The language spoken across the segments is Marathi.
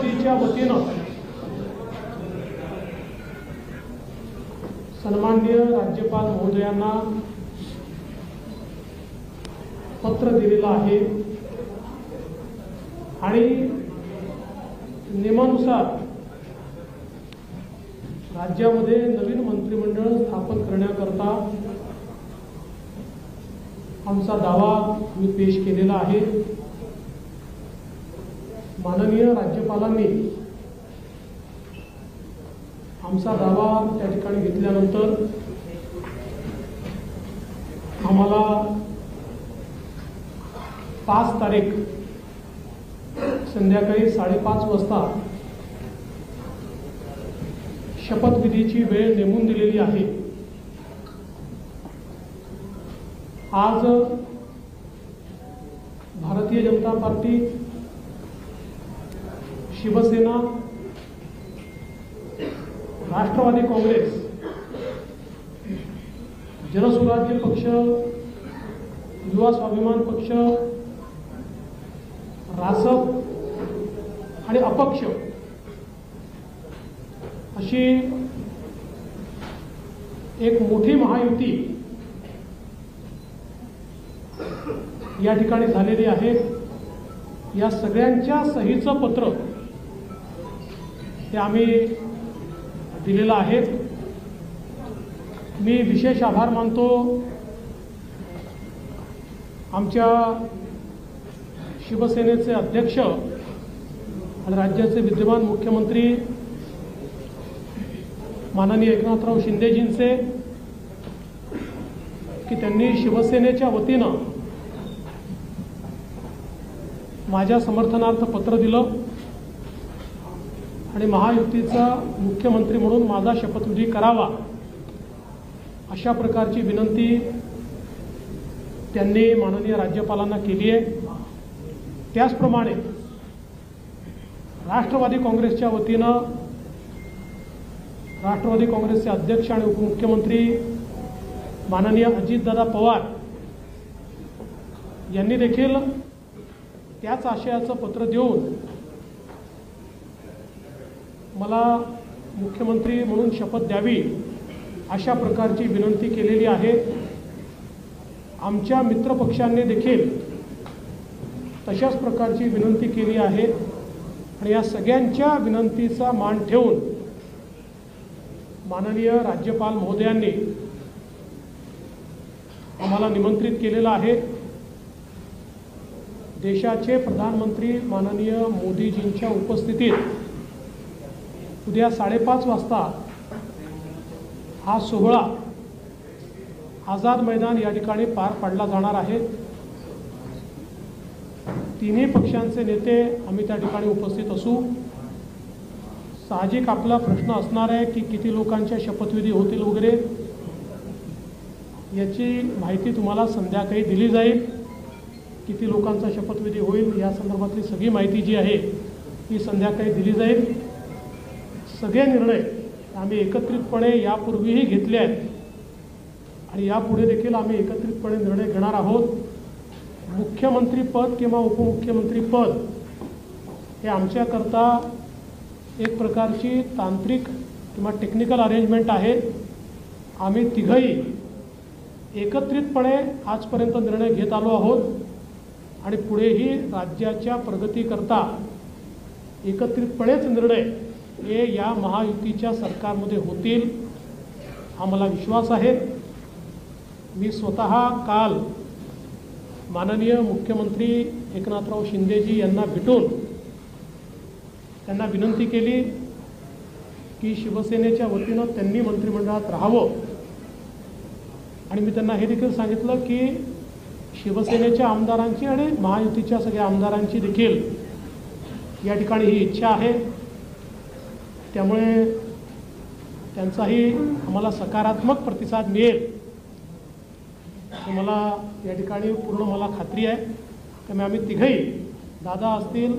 महायुतीच्या वतीनं सन्माननीय राज्यपाल महोदयांना पत्र दिलेलं आहे आणि नियमानुसार राज्यामध्ये नवीन मंत्रिमंडळ स्थापन करण्याकरता आमचा दावा मी पेश केलेला आहे। माननीय राज्यपालांनी आमचा दावा त्या ठिकाणी घेतल्यानंतर आम्हाला 5 तारीख संध्याकाळी 5:30 वाजता शपथविधीची वेळ नेमून दिलेली आहे। आज भारतीय जनता पार्टी, शिवसेना, राष्ट्रवादी काँग्रेस, जनसुराज्य पक्ष, युवा स्वाभिमान पक्ष, रासप आणि अपक्ष अशी एक मोठी महायुती या ठिकाणी झालेली आहे। या सगळ्यांच्या सहीचं पत्र हे आम्ही दिलेलं आहे। मी विशेष आभार मानतो आमच्या शिवसेनेचे अध्यक्ष आणि राज्याचे विद्यमान मुख्यमंत्री माननीय एकनाथराव शिंदेजींचे की त्यांनी शिवसेनेच्या वतीनं माझ्या समर्थनार्थ पत्र दिलं आणि महायुतीचा मुख्यमंत्री म्हणून माझा शपथविधी करावा अशा प्रकारची विनंती त्यांनी माननीय राज्यपालांना केली आहे। त्याचप्रमाणे राष्ट्रवादी काँग्रेसच्या वतीनं राष्ट्रवादी काँग्रेसचे अध्यक्ष आणि उपमुख्यमंत्री माननीय अजितदादा पवार यांनी देखील त्याच आशयाचं पत्र देऊन मला मुख्यमंत्री म्हणून शपथ द्यावी अशा प्रकारची विनंती केलेली आहे। आमच्या मित्रपक्षांनी देखील तशाच प्रकारची विनंती केली आहे आणि या सगळ्यांच्या विनंतीचा मान ठेवून माननीय राज्यपाल महोदयांनी आम्हाला निमंत्रित केलेलं आहे। देशाचे प्रधानमंत्री माननीय मोदीजींच्या उपस्थितीत उद्या 5:30 वाजता हा सोहळा आझाद मैदान या ठिकाणी पार पाडला जाणार आहे। तिन्ही पक्षांचे नेते आम्ही त्या ठिकाणी उपस्थित असू। साहजिक आपला प्रश्न असणार आहे की किती लोकांच्या शपथविधी होतील वगैरे, याची माहिती तुम्हाला संध्याकाळी दिली जाईल। किती लोकांचा शपथविधी होईल या संदर्भातली सगळी माहिती जी आहे ती संध्याकाळी दिली जाईल। सगळे निर्णय आम्ही एकत्रितपणे यापूर्वीही घेतले आहेत आणि यापुढे देखील आम्ही एकत्रितपणे निर्णय घेणार आहोत। मुख्यमंत्रीपद किंवा उपमुख्यमंत्रीपद हे आमच्याकरता एक प्रकारची तांत्रिक किंवा टेक्निकल अरेंजमेंट आहे। आम्ही तिघही एकत्रितपणे आजपर्यंत निर्णय घेत आलो आहोत आणि पुढेही राज्याच्या प्रगतीकरता एकत्रितपणेच निर्णय हे या महायुतीच्या सरकारमध्ये होतील आम्हाला विश्वास आहे। मी स्वतः काल माननीय मुख्यमंत्री एकनाथराव शिंदेजी यांना भेटून त्यांना विनंती केली की शिवसेनेच्या वतीनं त्यांनी मंत्रिमंडळात राहावं आणि मी त्यांना हे देखील सांगितलं की शिवसेनेच्या आमदारांची आणि महायुतीच्या सगळ्या आमदारांची देखील या ठिकाणी ही इच्छा आहे। त्यामुळे त्यांचाही आम्हाला सकारात्मक प्रतिसाद मिळेल हे मला या ठिकाणी पूर्ण मला खात्री आहे। त्यामुळे आम्ही तिघही, दादा असतील,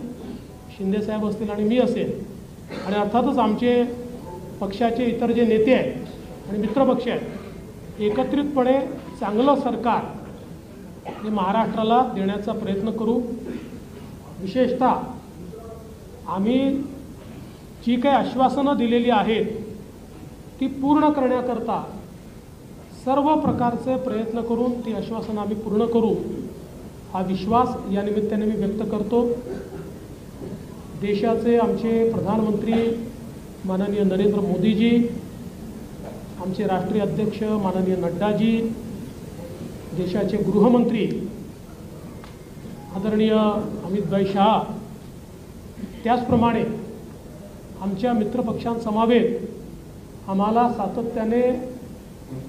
शिंदेसाहेब असतील आणि मी असेल आणि अर्थातच आमचे पक्षाचे इतर जे नेते आहेत आणि मित्रपक्ष आहेत, एकत्रितपणे चांगलं सरकार हे महाराष्ट्राला देण्याचा प्रयत्न करू। विशेषतः आम्ही जी काही आश्वासनं दिलेली आहेत ती पूर्ण करण्याकरता सर्व प्रकारचे प्रयत्न करून ती आश्वासनं आम्ही पूर्ण करू हा विश्वास या निमित्ताने मी व्यक्त करतो। देशाचे आमचे प्रधानमंत्री माननीय नरेंद्र मोदीजी, आमचे राष्ट्रीय अध्यक्ष माननीय नड्डाजी, देशाचे गृहमंत्री आदरणीय अमितभाई शाह, त्याचप्रमाणे आमच्या मित्रपक्षांसमवेत आम्हाला सातत्याने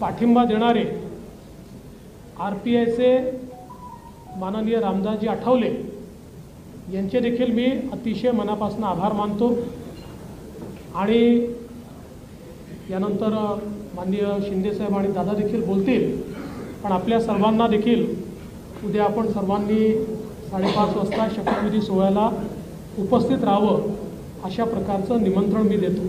पाठिंबा देणारे RPIचे माननीय रामदासजी आठवले यांचे देखील मी अतिशय मनापासून आभार मानतो। आणि यानंतर माननीय शिंदेसाहेब आणि दादा देखील बोलतील, पण आपल्या सर्वांना देखील उद्या आपण सर्वांनी 5:30 वाजता शपथविधी सोहळ्याला उपस्थित राहावं अशा प्रकारचं निमंत्रण मी देतो।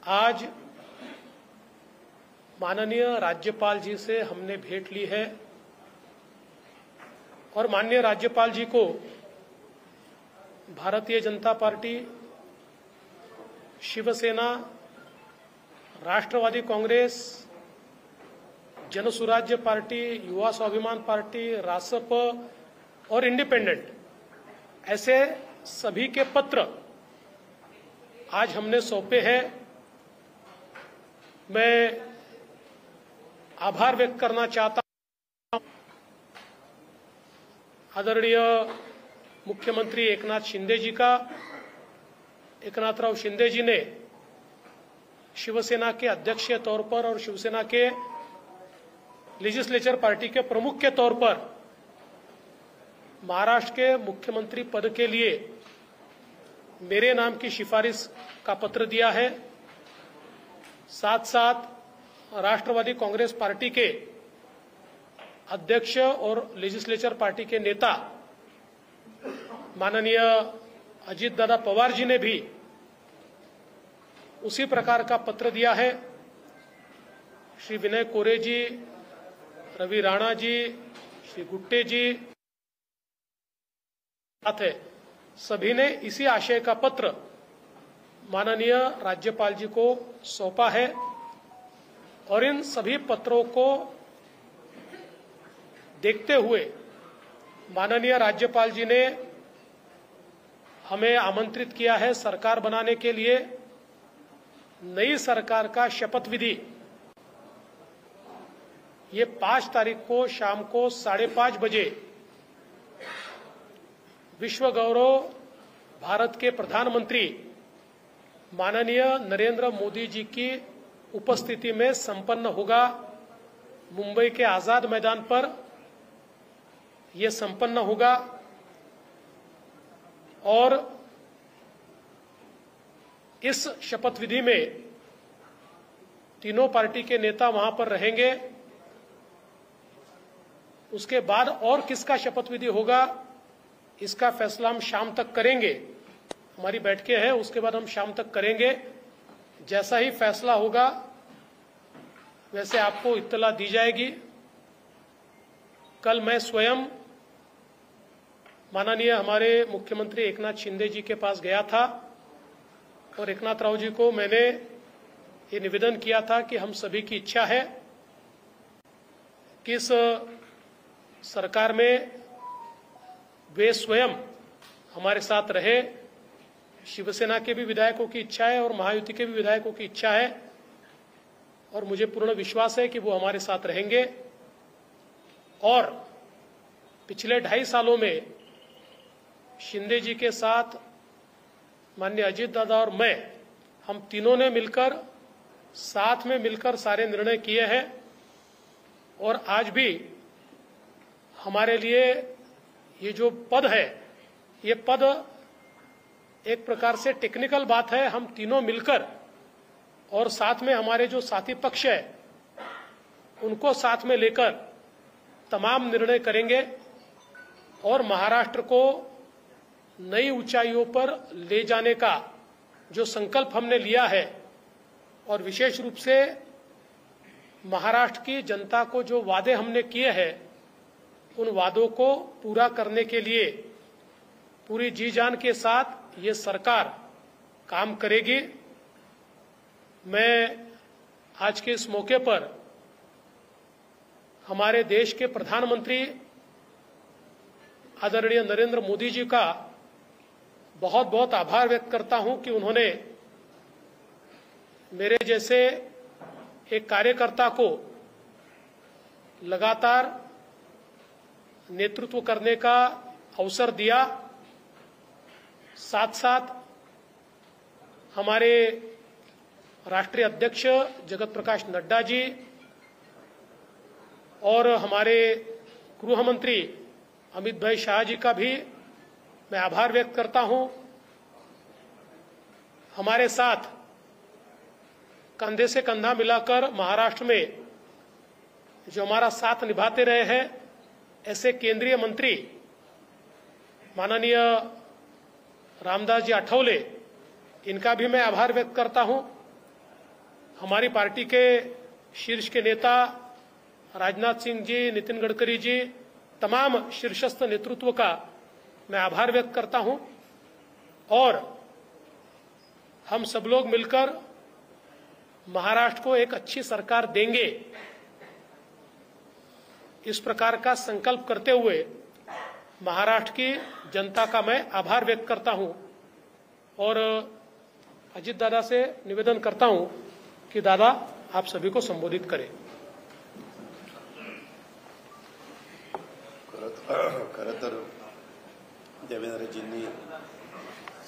आज माननीय राज्यपाल जी से हमने भेंट ली है और माननीय राज्यपाल जी को भारतीय जनता पार्टी, शिवसेना, राष्ट्रवादी कांग्रेस, जनसुराज्य पार्टी, युवा स्वाभिमान पार्टी, रासप और इंडिपेंडेंट ऐसे सभी के पत्र आज हमने सौंपे हैं। मैं आभार व्यक्त करना चाहता हूं आदरणीय मुख्यमंत्री एकनाथ शिंदे जी का। एकनाथराव शिंदे जी ने शिवसेना के अध्यक्ष के तौर पर और शिवसेना के लेजिस्लेचर पार्टी के प्रमुख के तौर पर महाराष्ट्र के मुख्यमंत्री पद के लिए मेरे नाम की सिफारिश का पत्र दिया है। साथ साथ राष्ट्रवादी कांग्रेस पार्टी के अध्यक्ष और लेजिस्लेचर पार्टी के नेता माननीय अजीत दादा पवार जी ने भी उसी प्रकार का पत्र दिया है। श्री विनय कोरे जी, रवि राणा जी, श्री गुट्टे जी साथ है, सभी ने इसी आशय का पत्र माननीय राज्यपाल जी को सौंपा है और इन सभी पत्रों को देखते हुए माननीय राज्यपाल जी ने हमें आमंत्रित किया है सरकार बनाने के लिए। नई सरकार का शपथ विधि ये 5 तारीख को शाम को 5:30 बजे विश्व गौरव भारत के प्रधानमंत्री माननीय नरेंद्र मोदी जी की उपस्थिति में संपन्न होगा। मुंबई के आजाद मैदान पर यह संपन्न होगा और इस शपथ विधि में तीनों पार्टी के नेता वहां पर रहेंगे। उसके बाद और किसका शपथ विधि होगा इसका फैसला हम शाम तक करेंगे। हमारी बैठकें हैं, उसके बाद हम शाम तक करेंगे। जैसा ही फैसला होगा वैसे आपको इत्तला दी जाएगी। कल मैं स्वयं माननीय हमारे मुख्यमंत्री एकनाथ शिंदे जी के पास गया था और एकनाथ राव जी को मैंने ये निवेदन किया था कि हम सभी की इच्छा है कि इस सरकार में वे स्वयं हमारे साथ रहे। शिवसेना के भी विधायकों की इच्छा है और महायुति के भी विधायकों की इच्छा है और मुझे पूर्ण विश्वास है कि वो हमारे साथ रहेंगे। और पिछले 2.5 सालों में शिंदे जी के साथ माननीय अजीत दादा और मैं, हम तीनों ने मिलकर साथ में मिलकर सारे निर्णय किए हैं और आज भी हमारे लिए ये जो पद है, ये पद एक प्रकार से टेक्निकल बात है। हम तीनों मिलकर और साथ में हमारे जो साथी पक्ष है उनको साथ में लेकर तमाम निर्णय करेंगे और महाराष्ट्र को नई ऊंचाइयों पर ले जाने का जो संकल्प हमने लिया है और विशेष रूप से महाराष्ट्र की जनता को जो वादे हमने किए हैं उन वादों को पूरा करने के लिए पूरी जी जान के साथ ये सरकार काम करेगी। मैं आज के इस मौके पर हमारे देश के प्रधानमंत्री आदरणीय नरेंद्र मोदी जी का बहुत बहुत आभार व्यक्त करता हूं कि उन्होंने मेरे जैसे एक कार्यकर्ता को लगातार नेतृत्व करने का अवसर दिया। साथ साथ हमारे राष्ट्रीय अध्यक्ष जगत प्रकाश नड्डा जी और हमारे गृह मंत्री अमित भाई शाह जी का भी मैं आभार व्यक्त करता हूं। हमारे साथ कंधे से कंधा मिलाकर महाराष्ट्र में जो हमारा साथ निभाते रहे हैं ऐसे केंद्रीय मंत्री माननीय रामदास जी आठवले, इनका भी मैं आभार व्यक्त करता हूं। हमारी पार्टी के शीर्ष के नेता राजनाथ सिंह जी, नितिन गडकरी जी, तमाम शीर्षस्थ नेतृत्व का मैं आभार व्यक्त करता हूं। और हम सब लोग मिलकर महाराष्ट्र को एक अच्छी सरकार देंगे, इस प्रकार का संकल्प करते हुए महाराष्ट्र की जनता का मैं आभार व्यक्त करता हूं। और अजित दादा से निवेदन करता हूं कि दादा आप सभी को संबोधित करें। खरं तर देवेंद्रजींनी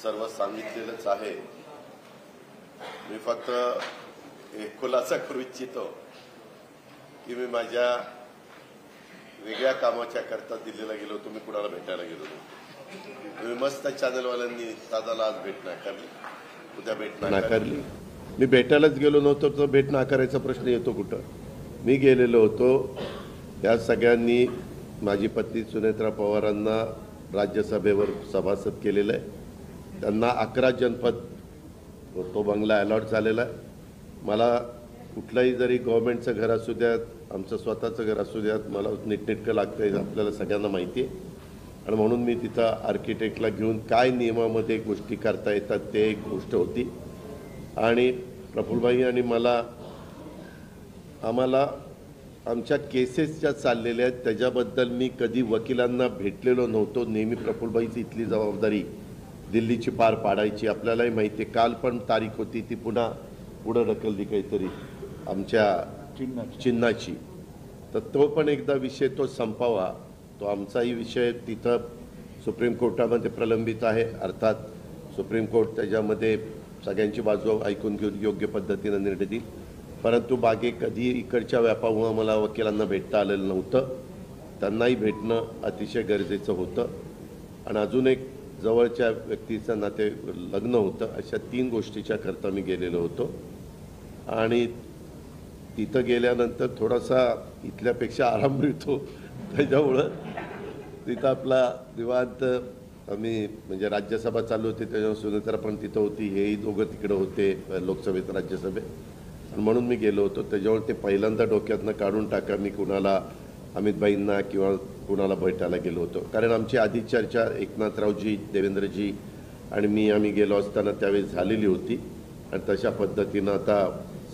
सर्व सांगितलेलंच आहे। मी फक्त एक खुलासा करू इच्छितो की मी माझ्या वेगळ्या कामाच्या करता दिल्लीला गेलो होतो। मी कुणाला भेटायला गेलो होतो। तुम्ही मस्त चॅनलवाल्यांनी दादाला आज भेट नाकारली, उद्या भेट नाकारली। मी भेटायलाच गेलो नव्हतो तर भेट नाकारायचा प्रश्न येतो कुठं? मी गेलेलो होतो। त्या सगळ्यांनी माझी पत्नी सुनेत्रा पवारांना राज्यसभेवर सभासद केलेलं आहे। त्यांना 11 जनपद तो बंगला अलॉट झालेला आहे। मला कुठलाही जरी गव्हर्नमेंटचं घर असू द्यात, आमचं स्वतःचं घर असू द्यात, मला नीटनेटकं लागतं आपल्याला सगळ्यांना माहिती आहे। आणि म्हणून मी तिथं आर्किटेक्टला घेऊन काय नियमामध्ये गोष्टी करता येतात ते एक गोष्ट होती। आणि प्रफुल्लभाई आणि आम्हाला आमच्या केसेस ज्या चाललेल्या आहेत त्याच्याबद्दल मी कधी वकिलांना भेटलेलो नव्हतो। नेहमी प्रफुल्लभाईची इथली जबाबदारी दिल्लीची पार पाडायची। आपल्यालाही माहिती आहे काल पण तारीख होती ती पुन्हा पुढे ढकलली काहीतरी आमच्या चिन्हाची, तर तो पण एकदा विषय तो संपावा। तो आमचाही विषय तिथं सुप्रीम कोर्टामध्ये प्रलंबित आहे। अर्थात सुप्रीम कोर्ट त्याच्यामध्ये सगळ्यांची बाजू ऐकून घेऊन योग्य पद्धतीने निर्णय देईल। परंतु बागे कधी इकडच्या व्यापामुळे मला वकिलांना भेटता आलेलं नव्हतं, त्यांनाही भेटणं अतिशय गरजेचं होतं। आणि अजून एक जवळच्या व्यक्तीचं नाते लग्न होतं। अशा 3 गोष्टीच्या करता मी गेलेलो होतो। आणि तिथं गेल्यानंतर थोडासा इथल्यापेक्षा आराम मिळतो, त्याच्यामुळं तिथं आपला निवांत आम्ही म्हणजे राज्यसभा चालू होती त्याच्यावर सुनेत्रा पण तिथं होती, हेही दोघं तिकडे होते लोकसभेत राज्यसभेत, आणि म्हणून मी गेलो होतो। त्याच्यावर ते पहिल्यांदा डोक्यातनं काढून टाका मी कुणाला अमितभाईंना किंवा कुणाला भेटायला गेलो होतो। कारण आमची आधी चर्चा एकनाथरावजी, देवेंद्रजी आणि आम्ही गेलो असताना त्यावेळी झालेली होती। आणि तशा पद्धतीनं आता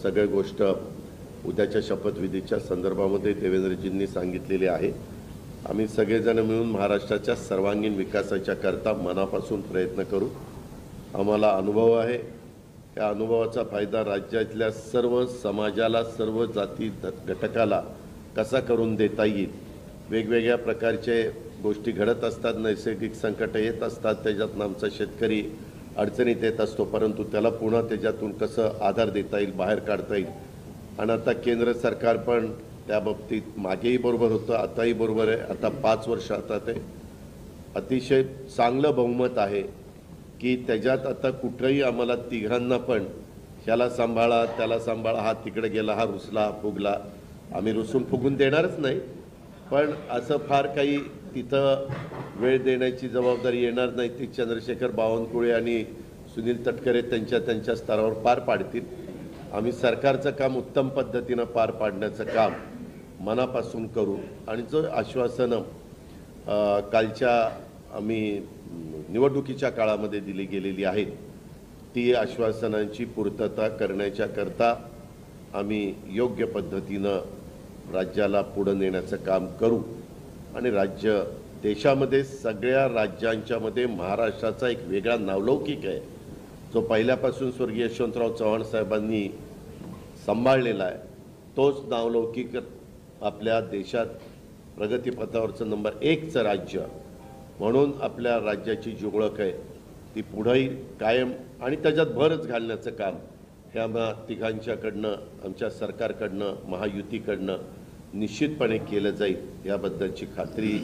सगळ्या गोष्ट उद्याच्या शपथविधीच्या संदर्भामध्ये देवेंद्रजींनी सांगितलेली आहे। आम्ही सगळेजण मिळून महाराष्ट्राच्या सर्वांगीण विकासाच्या करता मनापासून प्रयत्न करू। आम्हाला अनुभव आहे, त्या अनुभवाचा फायदा राज्यातल्या सर्व समाजाला, सर्व जाती घटकाला कसा करून देता येईल। वेगवेगळ्या प्रकारचे गोष्टी घडत असतात, नैसर्गिक संकट येत असतात, त्याच्यातून आमचा शेतकरी अडचणीत येत असतो, परंतु त्याला पुन्हा त्याच्यातून कसं आधार देता येईल, बाहेर काढता येईल। आणि आता केंद्र सरकार पण त्या बाबतीत मागेही बरोबर होतं, आताही बरोबर आहे। आता 5 वर्ष आता ते अतिशय चांगलं बहुमत आहे की त्याच्यात आता कुठेही आम्हाला तिघांना पण ह्याला सांभाळा त्याला सांभाळा, हा तिकडे गेला, हा रुसला फुगला, आम्ही रुसून फुगून देणारच नाही। पण असं फार काही तिथं वेळ देण्याची जबाबदारी येणार नाही, ती चंद्रशेखर बावनकुळे आणि सुनील तटकरे त्यांच्या स्तरावर पार पाडतील। आम्ही सरकारचं काम उत्तम पद्धतीनं पार पाडण्याचं काम मनापासून करू आणि जो आश्वासनं कालच्या आम्ही निवडणुकीच्या काळामध्ये दिली गेलेली आहेत ती आश्वासनांची पूर्तता करण्याच्या करता आम्ही योग्य पद्धतीनं राज्याला पुढे नेण्याचं काम करू आणि राज्य देशामध्ये सगळ्या राज्यांच्यामध्ये महाराष्ट्राचा एक वेगळा नावलौकिक आहे जो पहिल्यापासून स्वर्गीय यशवंतराव चव्हाण साहेबांनी सांभाळलेला आहे. तोच नावलौकिक आपल्या देशात प्रगतीपथावरचं नंबर 1चं राज्य म्हणून आपल्या राज्याची जी ओळख आहे ती पुढेही कायम आणि त्याच्यात भरच घालण्याचं काम हे आम्हा तिघांच्याकडनं आमच्या सरकारकडनं महायुतीकडनं निश्चितपणे केलं जाईल याबद्दलची खात्री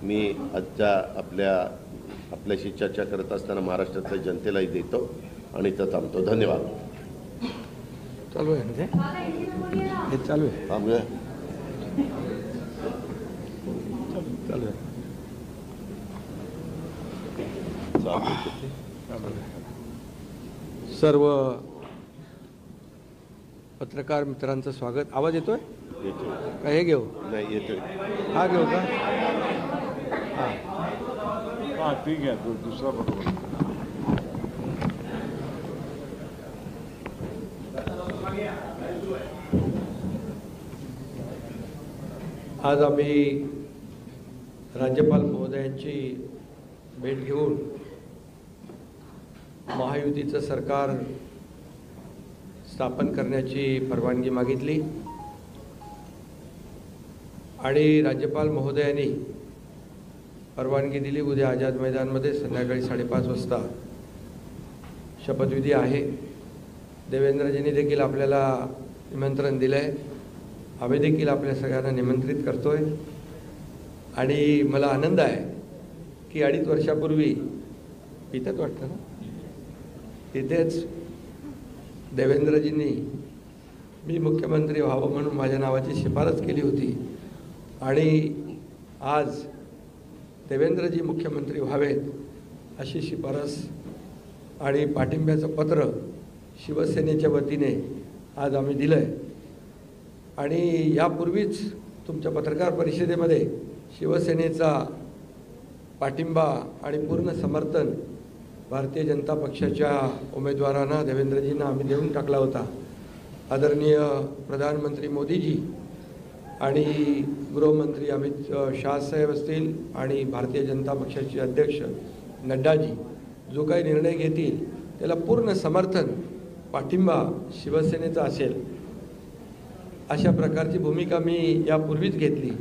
मी आजच्या आपल्याशी चर्चा करत असताना महाराष्ट्रातल्या जनतेलाही देतो आणि इथं थांबतो. धन्यवाद. चालू आहे म्हणजे हे चालू आहे थांबूया. चालू आहे. सर्व पत्रकार मित्रांचं स्वागत. आवाज येतोय का? हे घेऊ नाही येतोय. हा घेऊ का? हां ठीक आहे. दुसरा बरोबर. आज आम्ही राज्यपाल महोदयांची भेट घेऊन महायुतीचं सरकार स्थापन करण्याची परवानगी मागितली आणि राज्यपाल महोदयांनी परवानगी दिली. उद्या आझाद मैदानमध्ये संध्याकाळी 5:30 वाजता शपथविधी आहे. देवेंद्रजींनी देखील आपल्याला निमंत्रण दिलं आहे. आम्ही देखील आपल्या सगळ्यांना निमंत्रित करतोय आणि मला आनंद आहे की 2.5 वर्षापूर्वी इथंच वाटतं ना, तिथेच देवेंद्रजींनी मी मुख्यमंत्री व्हावं म्हणून माझ्या नावाची शिफारस केली होती आणि आज देवेंद्रजी मुख्यमंत्री व्हावेत अशी शिफारस आणि पाठिंब्याचं पत्र शिवसेनेच्या वतीने आज आम्ही दिलं आहे. आणि यापूर्वीच तुमच्या पत्रकार परिषदेमध्ये शिवसेनेचा पाठिंबा आणि पूर्ण समर्थन भारतीय जनता पक्षाच्या उमेदवारांना देवेंद्रजींना आम्ही देऊन टाकला होता. आदरणीय प्रधानमंत्री मोदीजी आणि गृहमंत्री अमित शाह साहेब असतील आणि भारतीय जनता पक्षाचे अध्यक्ष नड्डाजी जो काही निर्णय घेतील त्याला पूर्ण समर्थन पाठिंबा शिवसेनेचा असेल अशा प्रकारची भूमिका मी यापूर्वीच घेतली.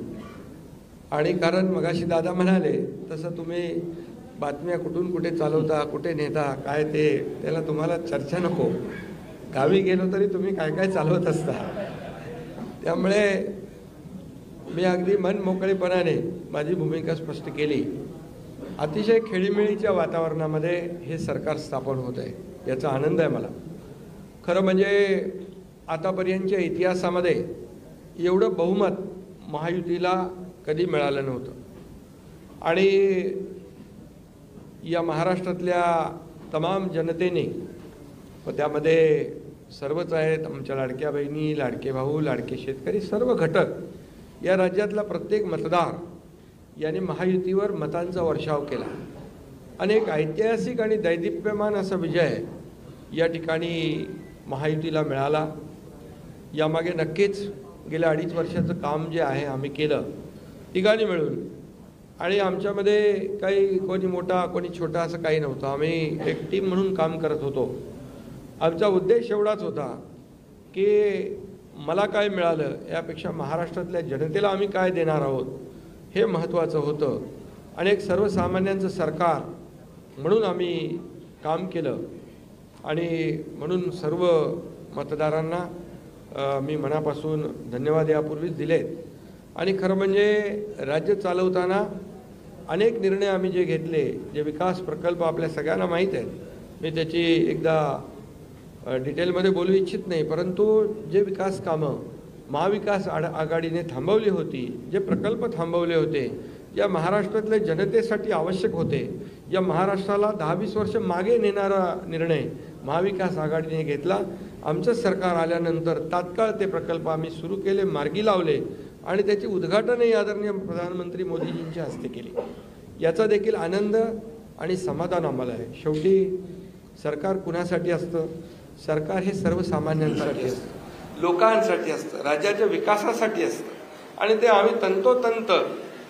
आणि कारण मगाशी दादा म्हणाले तसं तुम्ही बातम्या कुठून कुठे चालवता, कुठे नेता, काय ते त्याला तुम्हाला चर्चा नको. गावी गेलो तरी तुम्ही काय काय चालवत असता. त्यामुळे मी अगदी मन मोकळेपणाने माझी भूमिका स्पष्ट केली. अतिशय खेळीमेळीच्या वातावरणामध्ये हे सरकार स्थापन होत आहे याचा आनंद आहे मला. खरं म्हणजे आतापर्यंतच्या इतिहासामध्ये एवढं बहुमत महायुतीला कधी मिळालं नव्हतं आणि या महाराष्ट्रातल्या तमाम जनतेने व त्यामध्ये सर्वच आहेत, आमच्या लाडक्या बहिणी, लाडके भाऊ, लाडके शेतकरी, सर्व घटक, या राज्यातला प्रत्येक मतदार याने महायुतीवर मतांचा वर्षाव केला आणि एक ऐतिहासिक आणि दैदिप्यमान असा विजय या ठिकाणी महायुतीला मिळाला. यामागे नक्कीच गेल्या 2.5 वर्षाचं काम जे आहे आम्ही केलं तिघांनी मिळून. आणि आमच्यामध्ये काही कोणी मोठा कोणी छोटा असं काही नव्हतं. आम्ही एक टीम म्हणून काम करत होतो. आमचा उद्देश एवढाच होता की मला काय मिळालं यापेक्षा महाराष्ट्रातल्या जनतेला आम्ही काय देणार आहोत हे महत्त्वाचं होतं. आणि एक सर्वसामान्यांचं सरकार म्हणून आम्ही काम केलं आणि म्हणून सर्व मतदारांना मी मनापासून धन्यवाद यापूर्वीच दिलेत. आणि खरं म्हणजे राज्य चालवताना अनेक निर्णय आम्ही जे घेतले, जे विकास प्रकल्प आपल्या सगळ्यांना माहीत आहेत, मी त्याची एकदा डिटेलमध्ये बोलू इच्छित नाही, परंतु जे विकास कामं महाविकास आघाडीने थांबवली होती, जे प्रकल्प थांबवले होते, या महाराष्ट्रातल्या जनतेसाठी आवश्यक होते, या महाराष्ट्राला 10-20 वर्ष मागे नेणारा निर्णय महाविकास आघाडीने घेतला. आमचं सरकार आल्यानंतर तात्काळ ते प्रकल्प आम्ही सुरू केले, मार्गी लावले आणि त्याची उद्घाटनही आदरणीय प्रधानमंत्री मोदीजींच्या हस्ते केली. याचा देखील आनंद आणि समाधान आम्हाला आहे. शेवटी सरकार कुणासाठी असतं? सरकार हे सर्वसामान्यांसाठी असतं, लोकांसाठी असतं, राज्याच्या विकासासाठी असतं आणि ते आम्ही तंतोतंत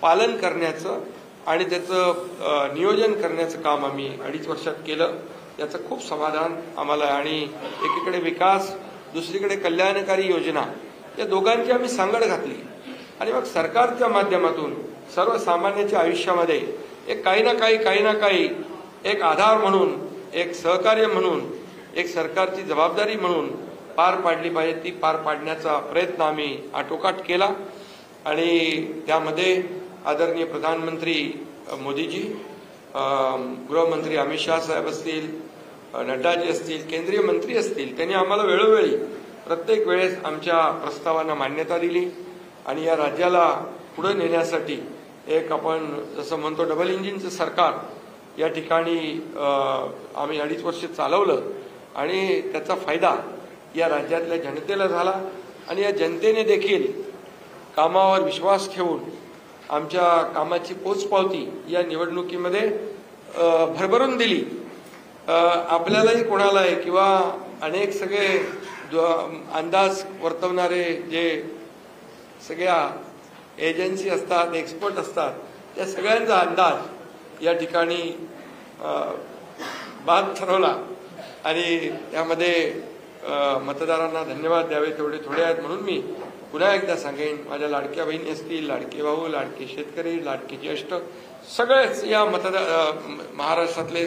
पालन करण्याचं आणि त्याचं नियोजन करण्याचं काम आम्ही 2.5 वर्षात केलं. याचं खूप समाधान आम्हाला आहे. आणि एकीकडे विकास, दुसरीकडे कल्याणकारी योजना, या दोघांची आम्ही सांगड घातली आणि मग सरकारच्या माध्यमातून सर्वसामान्याच्या आयुष्यामध्ये एक काही ना काही एक आधार म्हणून, एक सहकार्य म्हणून, एक सरकारची जबाबदारी म्हणून पार पाडली पाहिजे. ती पार पाडण्याचा प्रयत्न आम्ही आटोकाट केला आणि त्यामध्ये आदरणीय प्रधानमंत्री मोदीजी, गृहमंत्री अमित शाह साहेब असतील, नड्डाजी असतील, केंद्रीय मंत्री असतील, त्यांनी आम्हाला वेळोवेळी प्रत्येक वेळेस आमच्या प्रस्तावांना मान्यता दिली आणि या राज्याला पुढे नेण्यासाठी एक आपण जसं म्हणतो डबल इंजिनचं सरकार या ठिकाणी आम्ही 2.5 वर्ष चालवलं आणि त्याचा फायदा या राज्यातल्या जनतेला झाला आणि या जनतेने देखील कामावर विश्वास ठेवून आमच्या कामाची पोचपावती या निवडणुकीमध्ये भरभरून दिली. आपल्यालाही कोणालाही किंवा अनेक सगळे अंदाज वर्तवणारे जे सगळ्या एजन्सी असतात, एक्सपर्ट असतात, त्या सगळ्यांचा अंदाज या ठिकाणी बाद ठरवला आणि त्यामध्ये मतदारांना धन्यवाद द्यावे तेवढे थोडे आहेत. म्हणून मी पुन्हा एकदा सांगेन, माझ्या लाडक्या बहिणी असतील, लाडके भाऊ, लाडके शेतकरी, लाडके ज्येष्ठ, सगळेच या महाराष्ट्रातले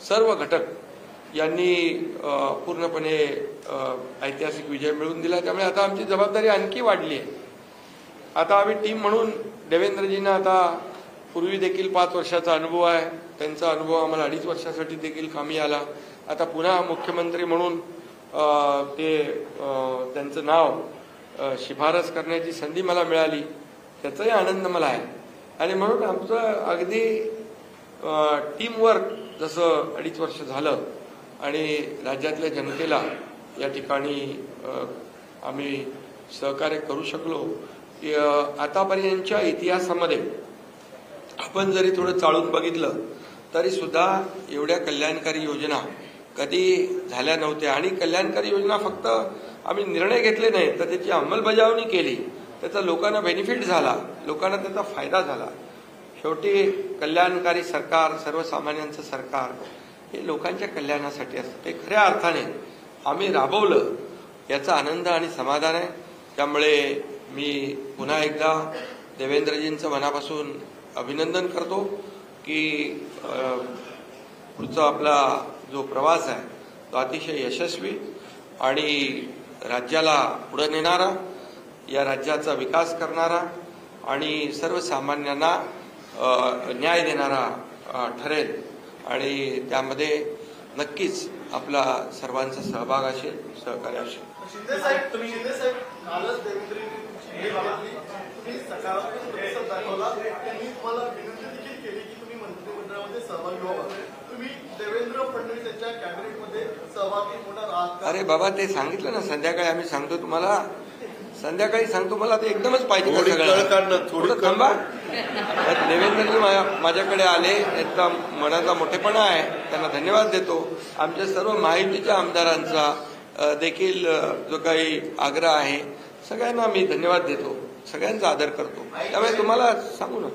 सर्व घटक यांनी पूर्णपणे ऐतिहासिक विजय मिळवून दिला. त्यामुळे आता आमची जबाबदारी आणखी वाढली आहे. आता आम्ही टीम म्हणून देवेंद्रजींना आता पूर्वी देखील 5 वर्षाचा अनुभव आहे, त्यांचा अनुभव आम्हाला 2.5 वर्षासाठी देखील कामी आला. आता पुन्हा मुख्यमंत्री म्हणून त्यांचं नाव शिफारस करण्याची संधी मला मिळाली, त्याचाही आनंद मला आहे. आणि म्हणून आमचं अगदी टीमवर्क जसं 2.5 वर्ष झालं आणि राज्यातल्या जनतेला या ठिकाणी आम्ही सहकार्य करू शकलो. आतापर्यंतच्या इतिहासामध्ये आपण जरी थोडं चाळून बघितलं तरी सुद्धा एवढ्या कल्याणकारी योजना कधी झाल्या नव्हत्या. आणि कल्याणकारी योजना फक्त आम्ही निर्णय घेतले नाही तर त्याची अंमलबजावणी केली, त्याचा लोकांना बेनिफिट झाला, लोकांना त्याचा फायदा झाला. शेवटी कल्याणकारी सरकार, सर्वसामान्यांचं सरकार हे लोकांच्या कल्याणासाठी असतं. ते खऱ्या अर्थाने आम्ही राबवलं, याचा आनंद आणि समाधान आहे. त्यामुळे मी पुन्हा एकदा देवेंद्रजींचं मनापासून अभिनंदन करतो की पुढचा आपला जो प्रवास आहे तो अतिशय यशस्वी आणि राज्याला पुढे नेणारा, या राज्याचा विकास करणारा आणि सर्वसामान्यांना न्याय देणारा ठरेल आणि त्यामध्ये नक्कीच आपला सर्वांचा सहभाग असेल, सहकार्य असेल. अरे बाबा, ते सांगितलं ना संध्याकाळी, आम्ही सांगतो तुम्हाला, संध्याकाळी सांगतो. मला ते एकदमच पाहिजे थोडं थांबा. देवेंद्रजी माझ्याकडे आले, त्यांचा मनाचा मोठेपणा आहे, त्यांना धन्यवाद देतो. आमच्या सर्व महायुतीच्या आमदारांचा देखील जो काही आग्रह आहे सगळ्यांना मी धन्यवाद देतो, सगळ्यांचा आदर करतो. त्यामुळे तुम्हाला सांगू ना,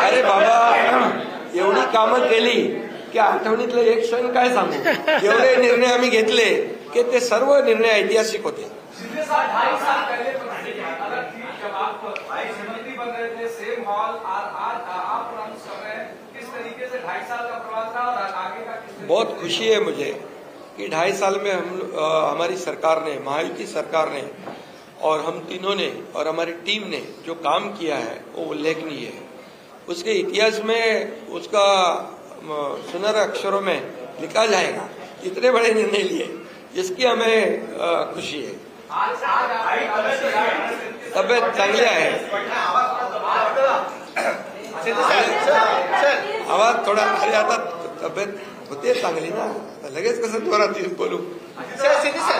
अरे बाबा, एवढी कामं केली की आठवणीतलं एक क्षण काय सांगू. एवढे निर्णय आम्ही घेतले की ते सर्व निर्णय ऐतिहासिक होते. बहुत खुशी है मुझे कि 2.5 साल में हमारी सरकार ने, महायुति सरकार ने और हम तीनों ने और हमारी टीम ने जो काम किया है वो उल्लेखनीय है. उसके इतिहास में उसका सुनहरे अक्षरों में लिखा जाएगा. इतने बड़े निर्णय लिए, जिसकी हमें खुशी है. तब्येत चांगली आहे. आवाज थोडा, अरे आता तब्येत होते चांगली ना, आता लगेच कसं जोरात बोलू. सर सीधी सर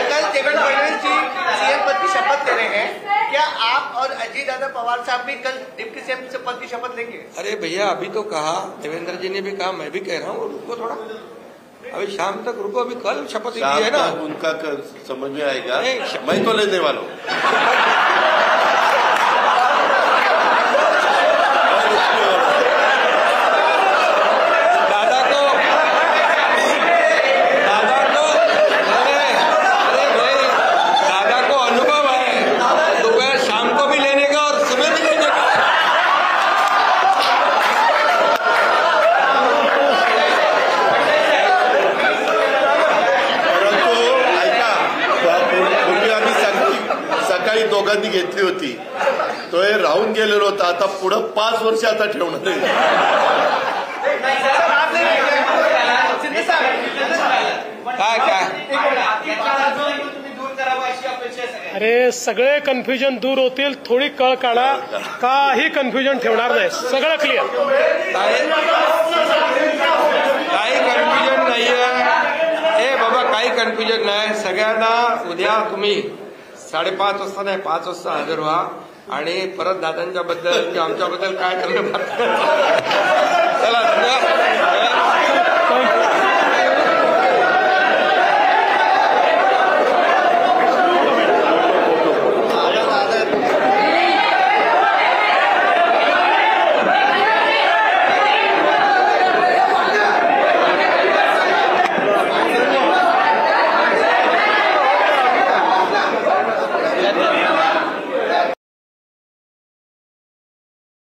कल देवेंद्र फडणवीस जी सीएम पद की शपथ ले रहे हैं, क्या आप और अजीत दादा पवार साहब भी कल डिप्टी सीएम पद की शपथ लेंगे? अरे भैया अभी तो कहा, देवेंद्र जी ने भी कहा, मैं भी कह रहा हूँ रुको थोड़ा, अभी शाम तक रुको, अभी कल शपथ ली है ना. उनका समझ में आएगा, मैं तो लेने वाला हूँ. दोघांनी घेतली होती, तो हे राहून गेलेलो होता, आता पुढं 5 वर्ष आता ठेवणार आहे. अरे सगळे कन्फ्युजन दूर होतील, थोडी कळ काढा, काही कन्फ्युजन ठेवणार नाही, सगळं क्लिअर. काही कन्फ्युजन नाहीये, ए बाबा काही कन्फ्युजन नाही. सगळ्यांना उद्या तुम्ही 5:30 वाजता नाही 5 वाजता हजर व्हा आणि परत दादांच्या बद्दल किंवा आमच्याबद्दल काय करणं चला.